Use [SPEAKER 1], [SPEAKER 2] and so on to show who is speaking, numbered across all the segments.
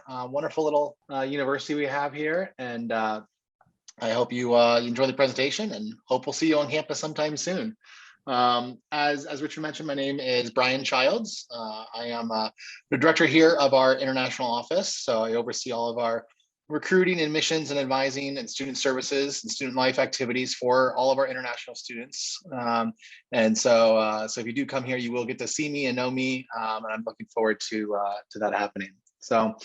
[SPEAKER 1] Wonderful little university we have here, and I hope you enjoy the presentation, and hope we'll see you on campus sometime soon. As Richard mentioned, my name is Brian Childs. I am the director here of our international office, so I oversee all of our recruiting, admissions, and advising, and student services and student life activities for all of our international students. And so if you do come here, you will get to see me and know me, and I'm looking forward to that happening. So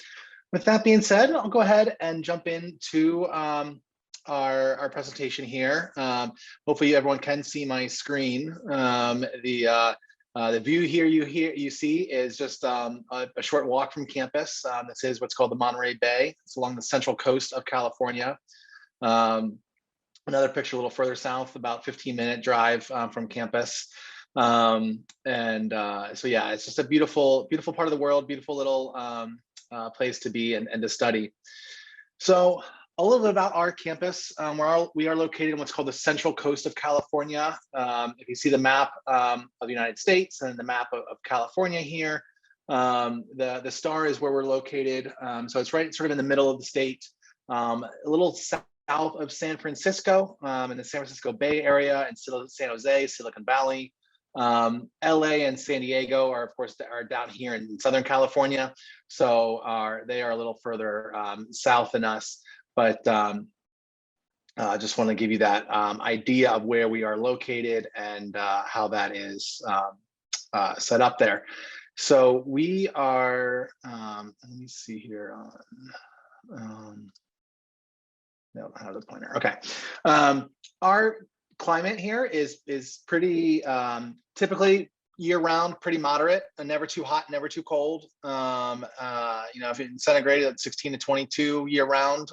[SPEAKER 1] with that being said, I'll go ahead and jump into our presentation here. Hopefully everyone can see my screen. The view here you see is just a short walk from campus. This is what's called the Monterey Bay. It's along the central coast of California. Another picture a little further south, about 15-minute drive from campus. So yeah, it's just a beautiful part of the world, beautiful little place to be and to study. So a little bit about our campus. We are located in what's called the central coast of California. If you see the map of the United States and the map of California here, the star is where we're located. So it's right sort of in the middle of the state, a little south of San Francisco, in the San Francisco Bay Area, and San Jose, Silicon Valley. LA and San Diego are, of course, down here in Southern California. So they are a little further south than us. But I just want to give you that idea of where we are located and how that is set up there. So we are, let me see here on, no, I have the pointer. Okay. Our climate here is pretty typically year-round, pretty moderate, and never too hot, never too cold. If in centigrade, that's 16 to 22 year-round.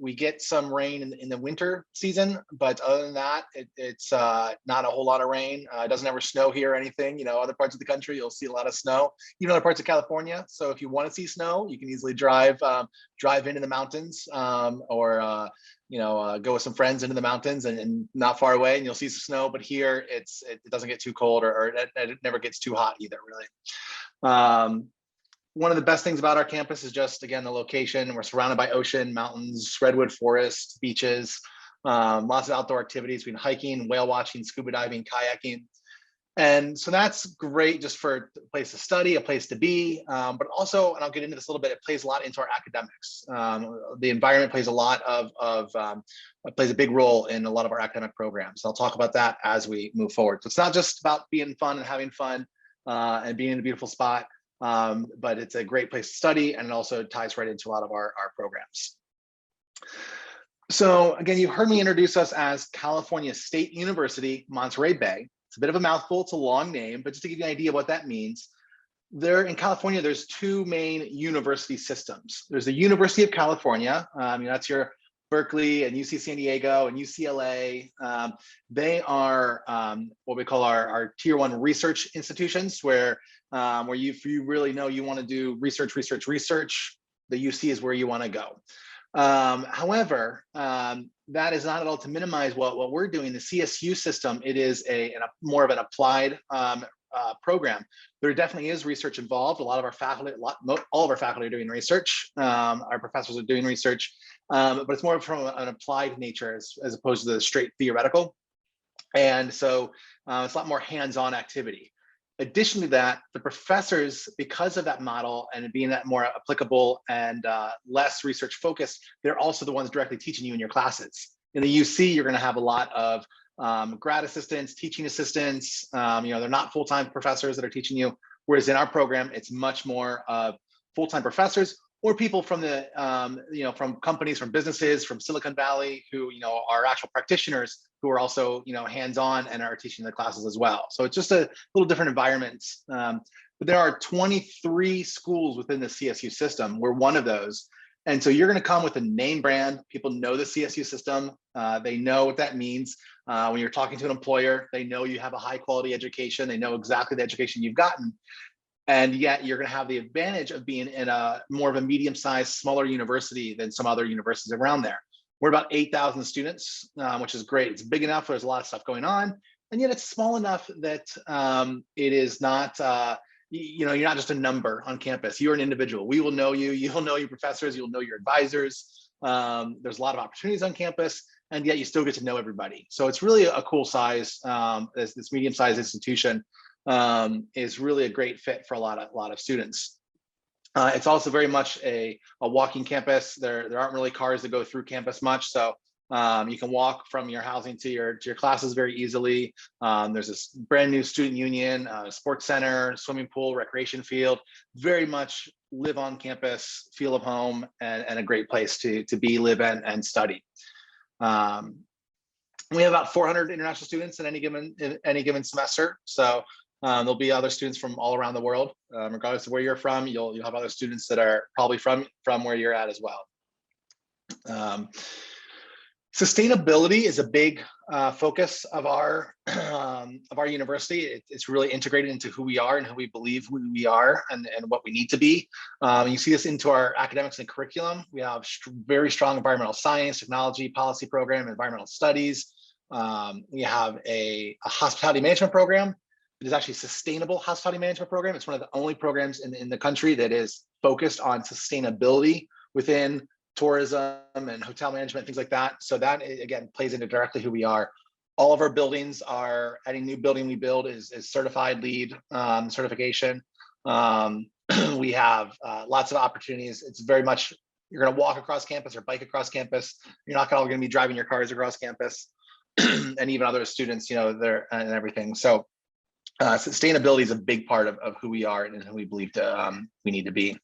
[SPEAKER 1] We get some rain in the winter season, but other than that, it's not a whole lot of rain. It doesn't ever snow here or anything. Other parts of the country, you'll see a lot of snow, even other parts of California. So if you want to see snow, you can easily drive into the mountains, or go with some friends into the mountains and not far away, and you'll see some snow. But here it doesn't get too cold, or it never gets too hot either, really. One of the best things about our campus is just, again, the location. We're surrounded by ocean, mountains, redwood forests, beaches, lots of outdoor activities between hiking, whale watching, scuba diving, kayaking. And so that's great just for a place to study, a place to be, but also, and I'll get into this a little bit, it plays a lot into our academics. The environment plays plays a big role in a lot of our academic programs. I'll talk about that as we move forward. So it's not just about being fun and having fun and being in a beautiful spot, but it's a great place to study, and it also ties right into a lot of our programs. So again, you've heard me introduce us as California State University, Monterey Bay. It's a bit of a mouthful, it's a long name, but just to give you an idea of what that means, in California, there's two main university systems. There's the University of California, that's your Berkeley and UC San Diego and UCLA. They are what we call our tier 1 research institutions, where if you really know you want to do research, the UC is where you want to go. However, that is not at all to minimize what we're doing. The CSU system, it is more of an applied program. There definitely is research involved. A lot of our faculty, all of our faculty are doing research. Our professors are doing research, but it's more from an applied nature as opposed to the straight theoretical. And so it's a lot more hands-on activity. Addition to that, the professors, because of that model and being that more applicable and less research focused, they're also the ones directly teaching you in your classes. In the UC, you're going to have a lot of grad assistants, teaching assistants. They're not full-time professors that are teaching you. Whereas in our program, it's much more of full-time professors or people from from companies, from businesses, from Silicon Valley, who are actual practitioners who are also hands-on and are teaching the classes as well. So it's just a little different environments. But there are 23 schools within the CSU system. We're one of those. And so you're going to come with a name brand. People know the CSU system. They know what that means. When you're talking to an employer, they know you have a high quality education. They know exactly the education you've gotten. And yet you're going to have the advantage of being in a more of a medium-sized, smaller university than some other universities around there. We're about 8,000 students, which is great. It's big enough. There's a lot of stuff going on. And yet it's small enough that it is not, you know, you're not just a number on campus. You're an individual. We will know you. You'll know your professors. You'll know your advisors. There's a lot of opportunities on campus, and yet you still get to know everybody. So it's really a cool size. This medium-sized institution is really a great fit for a lot of students. It's also very much a walking campus. There aren't really cars that go through campus much, so you can walk from your housing to your classes very easily. There's this brand new student union, sports center, swimming pool, recreation field. Very much live on campus, feel of home, and a great place to be, live, and study. We have about 400 international students in any given semester. So there'll be other students from all around the world, regardless of where you're from. You'll have other students that are probably from where you're at as well. Sustainability is a big focus of our university. It's really integrated into who we are and who we believe we are, and what we need to be. You see this into our academics and curriculum. We have very strong environmental science, technology, policy program, environmental studies. We have a hospitality management program. It is actually a sustainable hospitality management program. It's one of the only programs in the country that is focused on sustainability within tourism and hotel management, things like that. So that, again, plays into directly who we are. All of our buildings are, any new building we build is certified LEED certification. We have lots of opportunities. It's very much, you're gonna walk across campus or bike across campus. You're not all gonna be driving your cars across campus. And even other students, you know, there and everything. So sustainability is a big part of who we are and who we believe we need to be.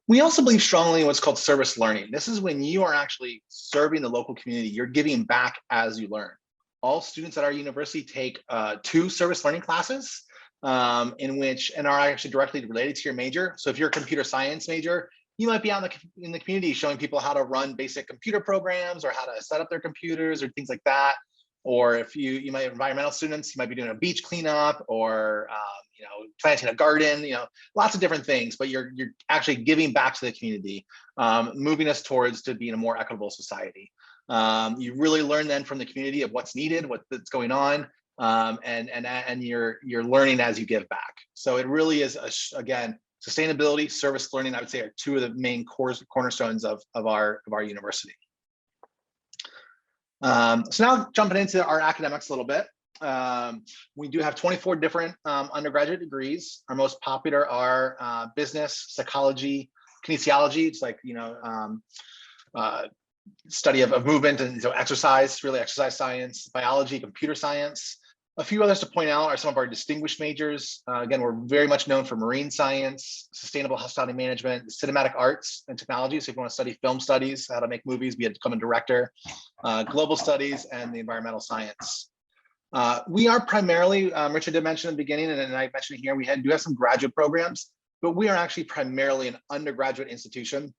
[SPEAKER 1] We also believe strongly in what's called service learning. This is when you are actually serving the local community. You're giving back as you learn. All students at our university take 2 service learning classes and are actually directly related to your major. So if you're a computer science major, you might be out in the community showing people how to run basic computer programs or how to set up their computers or things like that. Or if you might have environmental students, you might be doing a beach cleanup or you know, planting a garden, you know, lots of different things, but you're actually giving back to the community, moving us towards to being a more equitable society. You really learn then from the community of what's needed, what's going on, and you're learning as you give back. So it really is, again, sustainability, service learning, I would say, are 2 of the main cornerstones of our university. So now jumping into our academics a little bit. We do have 24 different undergraduate degrees. Our most popular are business, psychology, kinesiology. It's like, you know, study of movement and so exercise, really exercise science, biology, computer science. A few others to point out are some of our distinguished majors. Again, we're very much known for marine science, sustainable hospitality management, cinematic arts and technology. So if you want to study film studies, how to make movies, be a director, global studies, and the environmental science. We are primarily, Richard did mention in the beginning, and I mentioned here, we do have some graduate programs, but we are actually primarily an undergraduate institution.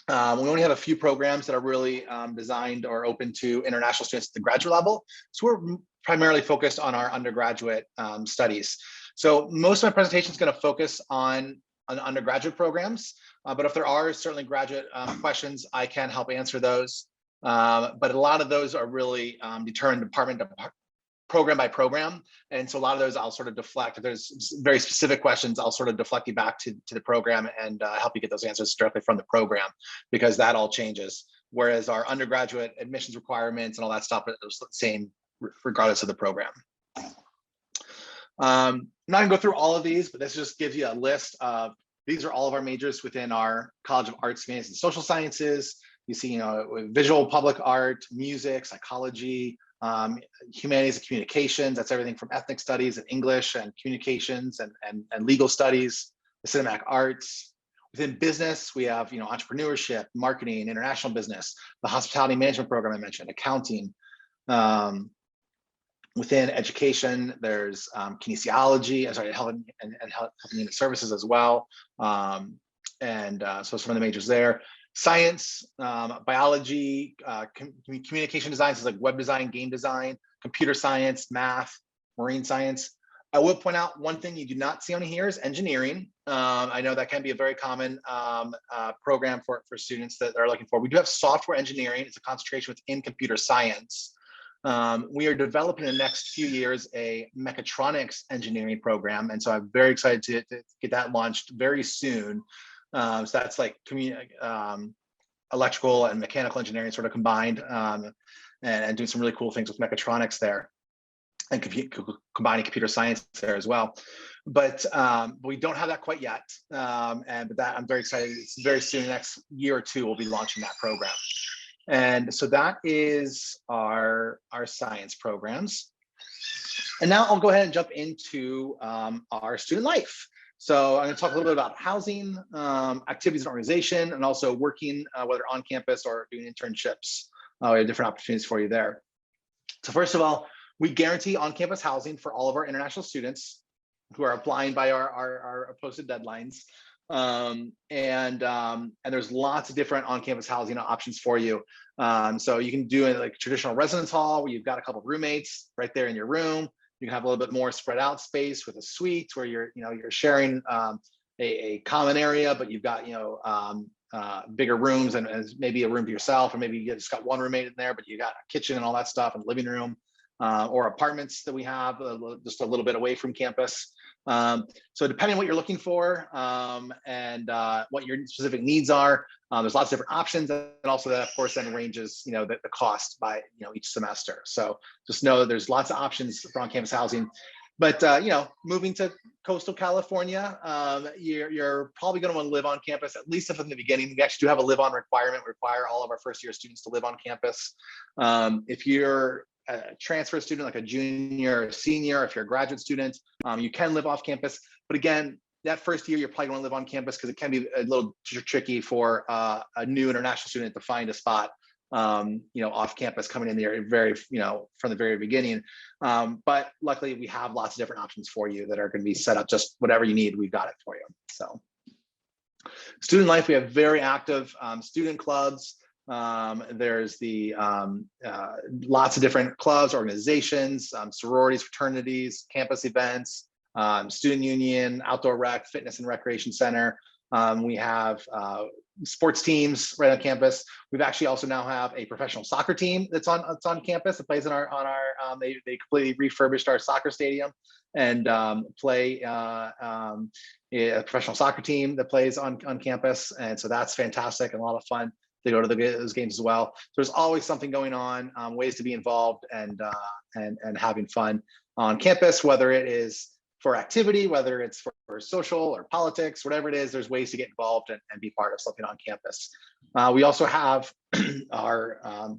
[SPEAKER 1] We only have a few programs that are really designed or open to international students at the graduate level. So we're primarily focused on our undergraduate studies. So most of my presentation is going to focus on undergraduate programs, but if there are certainly graduate questions, I can help answer those. But a lot of those are really determined program by program. And so a lot of those I'll sort of deflect. If there's very specific questions, I'll sort of deflect you back to the program and help you get those answers directly from the program, because that all changes. Whereas our undergraduate admissions requirements and all that stuff are the same regardless of the program. I'm not gonna go through all of these, but this just gives you a list of, these are all of our majors within our College of Arts, Humanities, and Social Sciences. You see, you know, visual public art, music, psychology, humanities and communications. That's everything from ethnic studies and English and communications and legal studies, the cinematic arts. Within business, we have, you know, entrepreneurship, marketing, international business, the hospitality management program I mentioned, accounting. Within education, there's kinesiology, health and human services as well. So some of the majors there. Science, biology, communication designs is like web design, game design, computer science, math, marine science. I will point out one thing you do not see on here is engineering. I know that can be a very common program for students that are looking for. We do have software engineering. It's a concentration within computer science. We are developing in the next few years a mechatronics engineering program, and so I'm very excited to get that launched very soon. So that's like electrical and mechanical engineering sort of combined, and doing some really cool things with mechatronics there, and combining computer science there as well. But we don't have that quite yet, but that I'm very excited. It's very soon, the next year or two, we'll be launching that program. And so that is our science programs. And now I'll go ahead and jump into our student life. So I'm going to talk a little bit about housing, activities and organization, and also working, whether on campus or doing internships. We have different opportunities for you there. So first of all, we guarantee on-campus housing for all of our international students who are applying by our posted deadlines. And there's lots of different on-campus housing options for you. So you can do it like traditional residence hall, where you've got a couple of roommates right there in your room. You can have a little bit more spread out space with a suite where you're sharing a common area, but you've got bigger rooms and maybe a room to yourself, or maybe you just got one roommate in there, but you got a kitchen and all that stuff and living room. Or apartments that we have just a little bit away from campus. So depending on what you're looking for and what your specific needs are, there's lots of different options, and also that of course then ranges the cost by each semester. So just know that there's lots of options for on-campus housing. But moving to coastal California, you're probably going to want to live on campus, at least from the beginning. We actually do have a live-on requirement. We require all of our first-year students to live on campus. If you're a transfer student, like a junior or senior, if you're a graduate student, you can live off campus. But again, that first year, you're probably going to live on campus because it can be a little tricky for a new international student to find a spot, off campus coming in there from the very beginning. But luckily, we have lots of different options for you that are going to be set up. Just whatever you need, we've got it for you. So, student life, we have very active student clubs. There's the lots of different clubs, organizations, sororities, fraternities, campus events, student union, outdoor rec, fitness and recreation center. We have sports teams right on campus. We've actually also now have a professional soccer team that's on campus. It plays they completely refurbished our soccer stadium and play a professional soccer team that plays on campus. And so that's fantastic and a lot of fun to go to those games as well. So there's always something going on, ways to be involved and having fun on campus, whether it is for activity, whether it's for social or politics, whatever it is, there's ways to get involved and be part of something on campus. We also have our,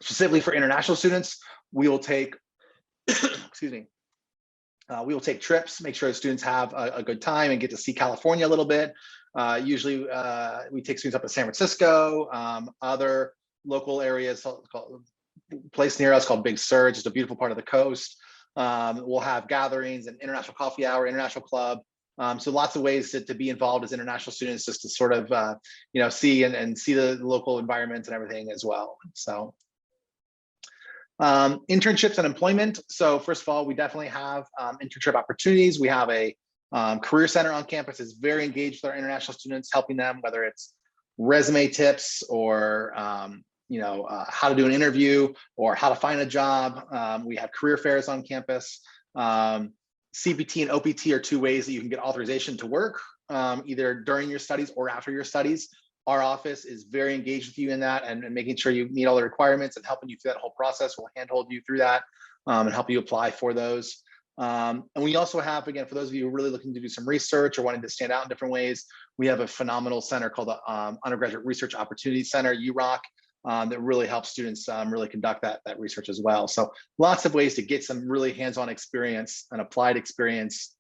[SPEAKER 1] specifically for international students, we will take, excuse me, we will take trips, make sure the students have a good time and get to see California a little bit. Usually we take students up to San Francisco, other local areas, place near us called Big Sur, just a beautiful part of the coast. We'll have gatherings and international coffee hour, international club. So lots of ways to be involved as international students, just to sort of, see and see the local environment and everything as well. So internships and employment. So first of all, we definitely have internship opportunities. We have a career center on campus is very engaged with our international students, helping them, whether it's resume tips or how to do an interview or how to find a job. We have career fairs on campus. CPT and OPT are two ways that you can get authorization to work, either during your studies or after your studies. Our office is very engaged with you in that and making sure you meet all the requirements and helping you through that whole process. We'll handhold you through that and help you apply for those. And we also have, again, for those of you who are really looking to do some research or wanting to stand out in different ways, we have a phenomenal center called the Undergraduate Research Opportunity Center, UROCK, that really helps students really conduct that research as well. So lots of ways to get some really hands-on experience and applied experience,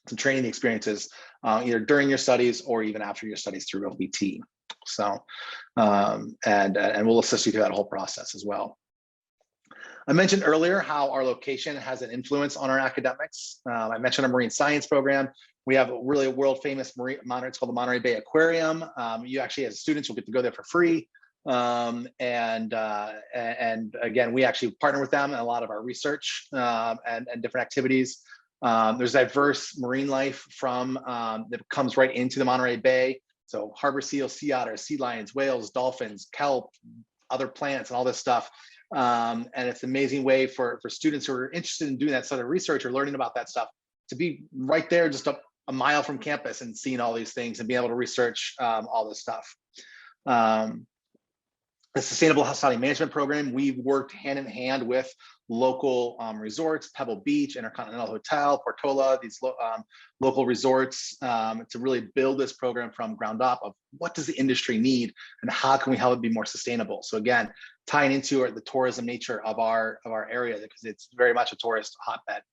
[SPEAKER 1] some training experiences, either during your studies or even after your studies through OPT. So, and we'll assist you through that whole process as well. I mentioned earlier how our location has an influence on our academics. I mentioned a marine science program. We have a really world famous marine, it's called the Monterey Bay Aquarium. You actually, as students, will get to go there for free. And again, we actually partner with them in a lot of our research and different activities. There's diverse marine life that comes right into the Monterey Bay. So harbor seals, sea otters, sea lions, whales, dolphins, kelp, other plants, and all this stuff. And it's an amazing way for students who are interested in doing that sort of research or learning about that stuff to be right there, just a mile from campus and seeing all these things and being able to research all this stuff. The Sustainable Hospitality Management Program, we've worked hand in hand with local resorts, Pebble Beach, Intercontinental Hotel, Portola, these local resorts to really build this program from ground up of what does the industry need and how can we help it be more sustainable. So again, tying into the tourism nature of our area, because it's very much a tourist hotbed.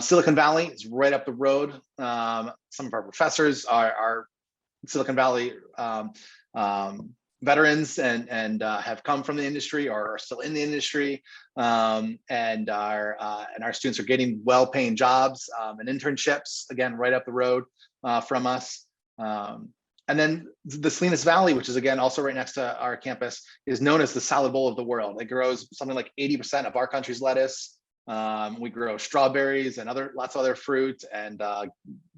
[SPEAKER 1] Silicon Valley is right up the road. Some of our professors are Silicon Valley veterans and have come from the industry or are still in the industry, and our students are getting well-paying jobs and internships, again, right up the road from us. And then the Salinas Valley, which is again also right next to our campus, is known as the salad bowl of the world. It grows something like 80% of our country's lettuce. We grow strawberries and lots of other fruit and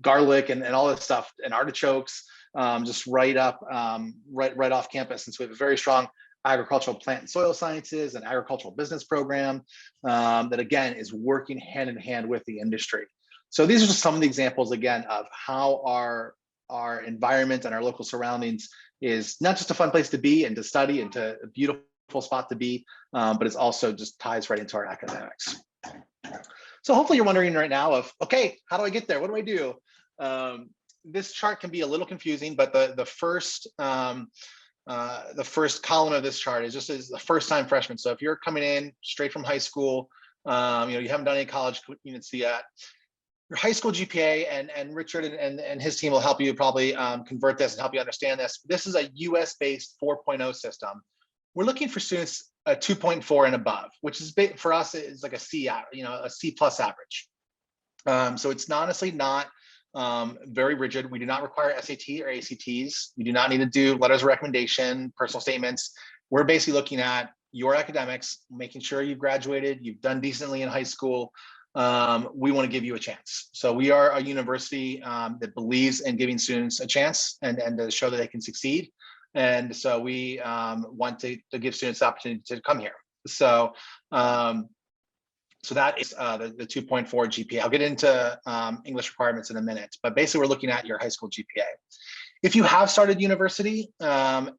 [SPEAKER 1] garlic and all this stuff, and artichokes, just right up, right off campus. And so we have a very strong agricultural plant and soil sciences and agricultural business program that again is working hand in hand with the industry. So these are just some of the examples again of how our environment and our local surroundings is not just a fun place to be and to study and to a beautiful spot to be, but it's also just ties right into our academics. So hopefully you're wondering right now of, okay, how do I get there? What do I do? This chart can be a little confusing, but the first column of this chart is just as the first-time freshman. So if you're coming in straight from high school, you haven't done any college units yet, your high school GPA, and Richard and his team will help you probably convert this and help you understand this. This is a US-based 4.0 system. We're looking for students 2.4 and above, which is big for us. Is like a C, a C plus average. So it's honestly not very rigid. We do not require SAT or ACTs. You do not need to do letters of recommendation, personal statements. We're basically looking at your academics, making sure you've graduated, you've done decently in high school. We want to give you a chance. So we are a university that believes in giving students a chance and to show that they can succeed. And so we want to give students the opportunity to come here. So so that is the 2.4 GPA. I'll get into English requirements in a minute, but basically we're looking at your high school GPA. If you have started university and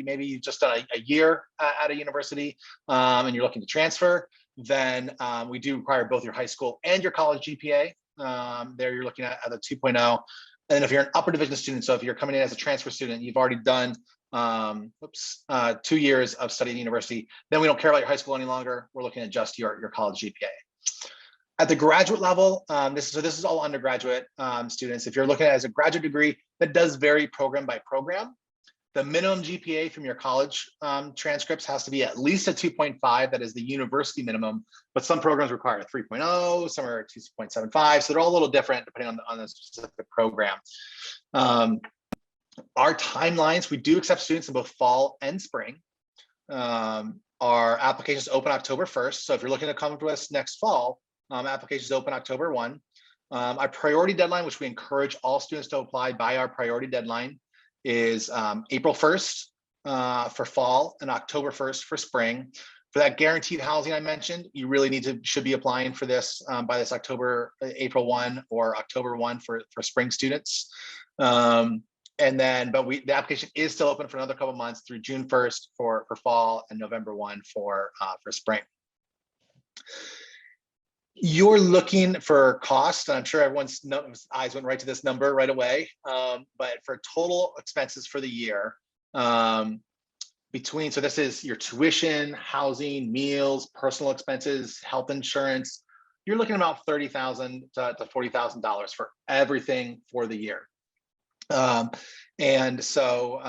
[SPEAKER 1] maybe you've just done a year at a university and you're looking to transfer, then we do require both your high school and your college GPA. There you're looking at the 2.0. And if you're an upper division student, so if you're coming in as a transfer student, you've already done 2 years of studying at university, then we don't care about your high school any longer. We're looking at just your college GPA. At the graduate level, this is all undergraduate students. If you're looking at it as a graduate degree, that does vary program by program. The minimum GPA from your college transcripts has to be at least a 2.5. That is the university minimum, but some programs require a 3.0, some are 2.75. So they're all a little different depending on the specific program. Our timelines, we do accept students in both fall and spring. Our applications open October 1st. So if you're looking to come to us next fall, applications open October 1. Our priority deadline, which we encourage all students to apply by our priority deadline, is April 1st for fall and October 1st for spring. For that guaranteed housing I mentioned, you really should be applying for this by this April 1 or October 1 for spring students. And then, but the application is still open for another couple of months through June 1st for fall and November 1 for spring. You're looking for cost, and I'm sure everyone's eyes went right to this number right away. But for total expenses for the year, so this is your tuition, housing, meals, personal expenses, health insurance. You're looking at about $30,000 to $40,000 for everything for the year. And so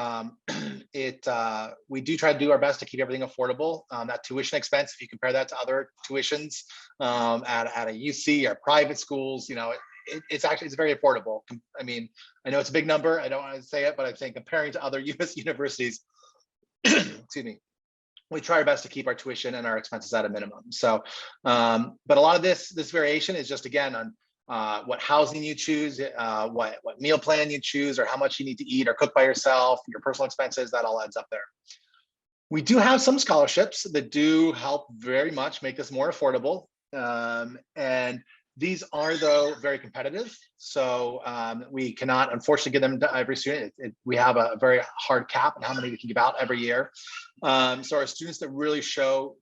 [SPEAKER 1] we do try to do our best to keep everything affordable. That tuition expense, if you compare that to other tuitions at a UC or private schools, it's very affordable. I mean, I know it's a big number. I don't want to say it, but I think comparing to other US universities, excuse me, we try our best to keep our tuition and our expenses at a minimum. So, but a lot of this variation is just, again, on what housing you choose, what meal plan you choose, or how much you need to eat or cook by yourself, your personal expenses, that all adds up there. We do have some scholarships that do help very much make this more affordable. And these are, though, very competitive. So we cannot, unfortunately, give them to every student. We have a very hard cap on how many we can give out every year. So our students that really show,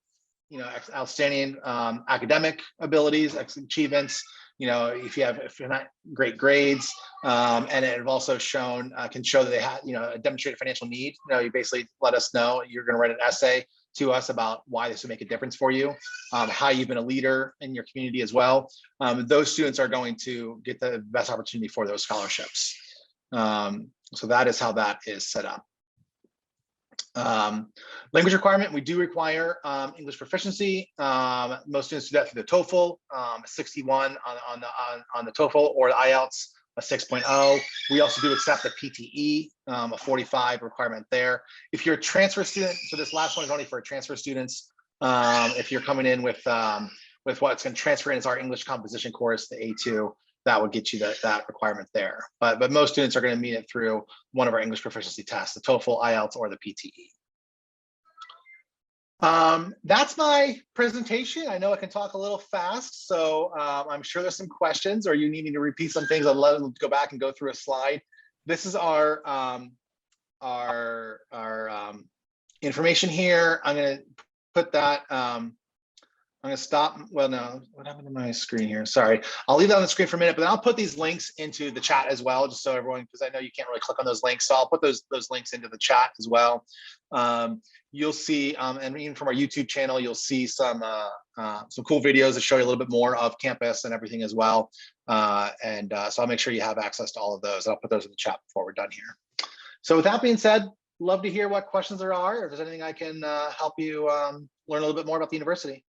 [SPEAKER 1] outstanding academic abilities, achievements, if you're not great grades, and it have also shown, can show that they have, a demonstrated financial need. You basically let us know, you're going to write an essay to us about why this would make a difference for you, how you've been a leader in your community as well. Those students are going to get the best opportunity for those scholarships. So that is how that is set up. Language requirement, we do require English proficiency. Most students do that through the TOEFL, 61 on the TOEFL, or the IELTS, a 6.0. We also do accept the PTE, a 45 requirement there. If you're a transfer student, so this last one is only for transfer students. If you're coming in with what's going to transfer in as our English composition course, the A2, that would get you that requirement there. But most students are going to meet it through one of our English proficiency tests, the TOEFL, IELTS, or the PTE. That's my presentation. I know I can talk a little fast, so I'm sure there's some questions, or you need me to repeat some things. I'd love to go back and go through a slide. This is our information here. I'm going to put that. I'm going to stop. Well, no, what happened to my screen here? Sorry. I'll leave that on the screen for a minute, but then I'll put these links into the chat as well, just so everyone, because I know you can't really click on those links. So I'll put those links into the chat as well. You'll see, and even from our YouTube channel, you'll see some cool videos that show you a little bit more of campus and everything as well. So I'll make sure you have access to all of those. I'll put those in the chat before we're done here. So with that being said, love to hear what questions there are, or if there's anything I can help you learn a little bit more about the university.